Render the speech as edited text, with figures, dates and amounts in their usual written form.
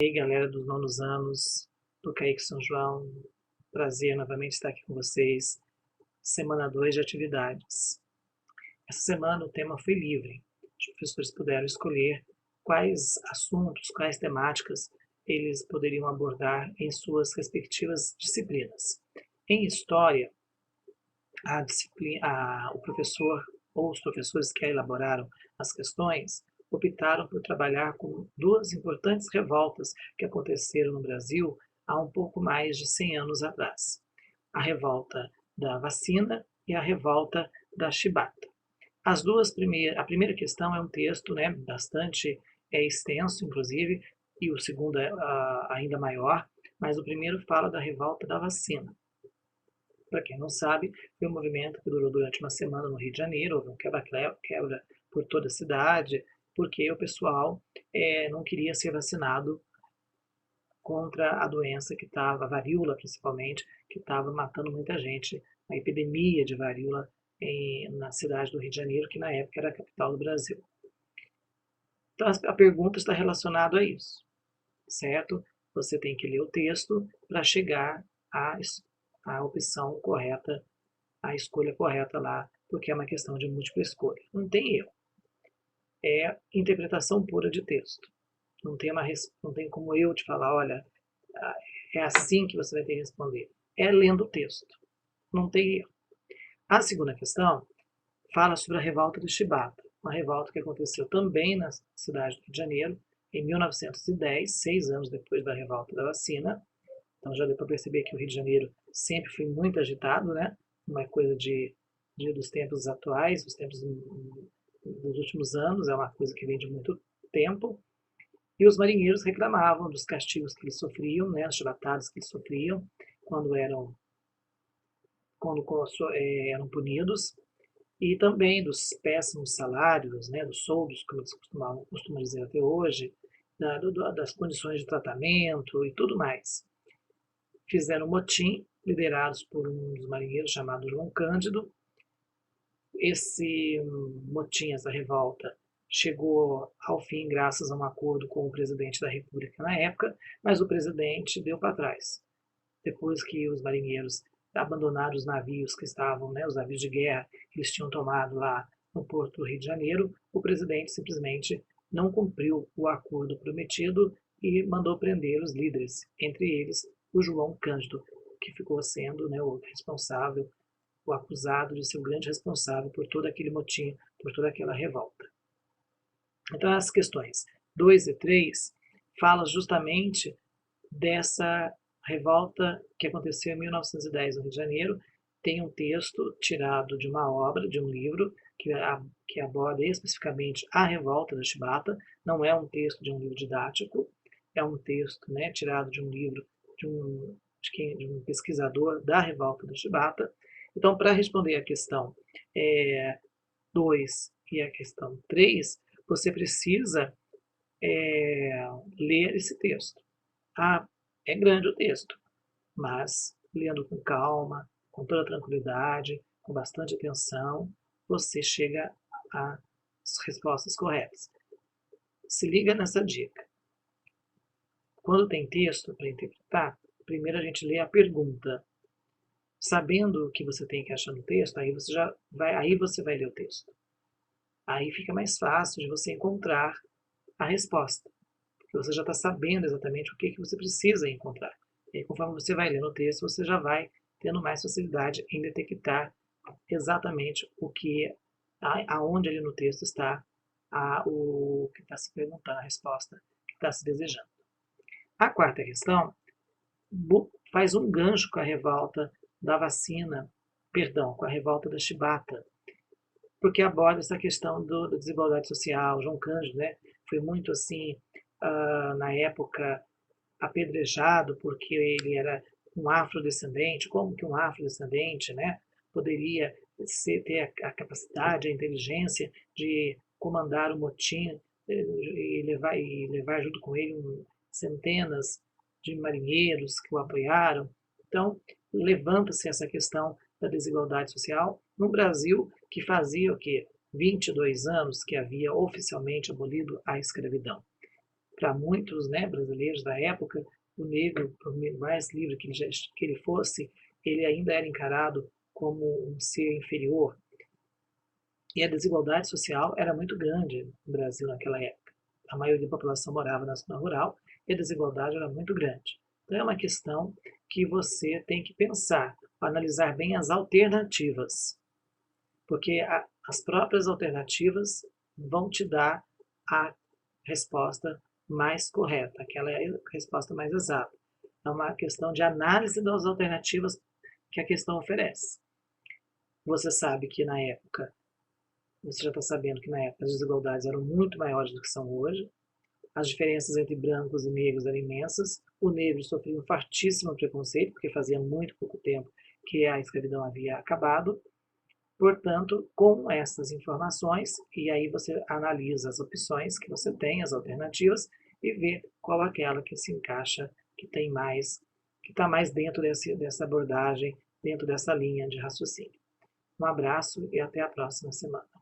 E aí, galera dos nonos anos, do Caíque São João, prazer novamente estar aqui com vocês. Semana 2 de atividades. Essa semana o tema foi livre. Os professores puderam escolher quais assuntos, quais temáticas eles poderiam abordar em suas respectivas disciplinas. Em História, o professor ou os professores que elaboraram as questões optaram por trabalhar com duas importantes revoltas que aconteceram no Brasil há um pouco mais de 100 anos atrás. A revolta da vacina e a revolta da chibata. A primeira questão é um texto, bastante extenso, inclusive, e o segundo é ainda maior, mas o primeiro fala da revolta da vacina. Para quem não sabe, foi um movimento que durou durante uma semana no Rio de Janeiro, houve um quebra por toda a cidade, porque o pessoal não queria ser vacinado contra a doença que estava, a varíola principalmente, que estava matando muita gente, a epidemia de varíola na cidade do Rio de Janeiro, que na época era a capital do Brasil. Então a pergunta está relacionada a isso, certo? Você tem que ler o texto para chegar à opção correta, a escolha correta lá, porque é uma questão de múltipla escolha. Não tem erro. É interpretação pura de texto. Não tem como eu te falar, olha, é assim que você vai ter que responder. É lendo o texto. Não tem erro. A segunda questão fala sobre a revolta do Chibata, uma revolta que aconteceu também na cidade do Rio de Janeiro, em 1910, 6 anos depois da revolta da vacina. Então já deu para perceber que o Rio de Janeiro sempre foi muito agitado, né? Uma coisa dos tempos atuais, dos tempos dos últimos anos, é uma coisa que vem de muito tempo. E os marinheiros reclamavam dos castigos que eles sofriam, né? As chibatadas que eles sofriam quando eram punidos, e também dos péssimos salários, né? Dos soldos, como eles costumam dizer até hoje, das condições de tratamento e tudo mais. Fizeram um motim, liderados por um dos marinheiros chamado João Cândido. Esse motim, essa revolta, chegou ao fim graças a um acordo com o presidente da República na época, mas o presidente deu para trás. Depois que os marinheiros abandonaram os navios que estavam, os navios de guerra que eles tinham tomado lá no porto do Rio de Janeiro, o presidente simplesmente não cumpriu o acordo prometido e mandou prender os líderes, entre eles o João Cândido, que ficou sendo o responsável, o acusado de ser o grande responsável por todo aquele motim, por toda aquela revolta. Então, as questões 2 e 3 falam justamente dessa revolta que aconteceu em 1910 no Rio de Janeiro. Tem um texto tirado de uma obra, de um livro, que aborda especificamente a revolta da chibata. Não é um texto de um livro didático, é um texto tirado de um livro de um pesquisador da revolta da chibata. Então, para responder a questão 2 e a questão 3, você precisa ler esse texto. É grande o texto, mas lendo com calma, com toda tranquilidade, com bastante atenção, você chega às respostas corretas. Se liga nessa dica. Quando tem texto para interpretar, primeiro a gente lê a pergunta. Sabendo o que você tem que achar no texto, aí você vai ler o texto. Aí fica mais fácil de você encontrar a resposta, porque você já está sabendo exatamente o que você precisa encontrar. E aí, conforme você vai lendo o texto, você já vai tendo mais facilidade em detectar exatamente aonde ali no texto está o que está se perguntando, a resposta que está se desejando. A quarta questão faz um gancho com a revolta da vacina, perdão, com a revolta da chibata, porque aborda essa questão da desigualdade social. João Cândido, foi muito assim, na época, apedrejado porque ele era um afrodescendente. Como que um afrodescendente, poderia ter a capacidade, a inteligência de comandar o motim e levar junto com ele centenas de marinheiros que o apoiaram? Então, levanta-se essa questão da desigualdade social no Brasil, que fazia o quê? 22 anos que havia oficialmente abolido a escravidão. para muitos, né, brasileiros da época, o negro, por mais livre que ele fosse, ele ainda era encarado como um ser inferior. E a desigualdade social era muito grande no Brasil naquela época. A maioria da população morava na zona rural e a desigualdade era muito grande. Então é uma questão que você tem que pensar, analisar bem as alternativas, porque as próprias alternativas vão te dar a resposta mais correta, aquela é a resposta mais exata. É uma questão de análise das alternativas que a questão oferece. Você sabe que na época, você já está sabendo que na época as desigualdades eram muito maiores do que são hoje, as diferenças entre brancos e negros eram imensas, o negro sofria um fortíssimo preconceito, porque fazia muito pouco tempo que a escravidão havia acabado. Portanto, com essas informações, e aí você analisa as opções que você tem, as alternativas, e vê qual aquela que se encaixa, que tem mais, que está mais dentro dessa abordagem, dentro dessa linha de raciocínio. Um abraço e até a próxima semana.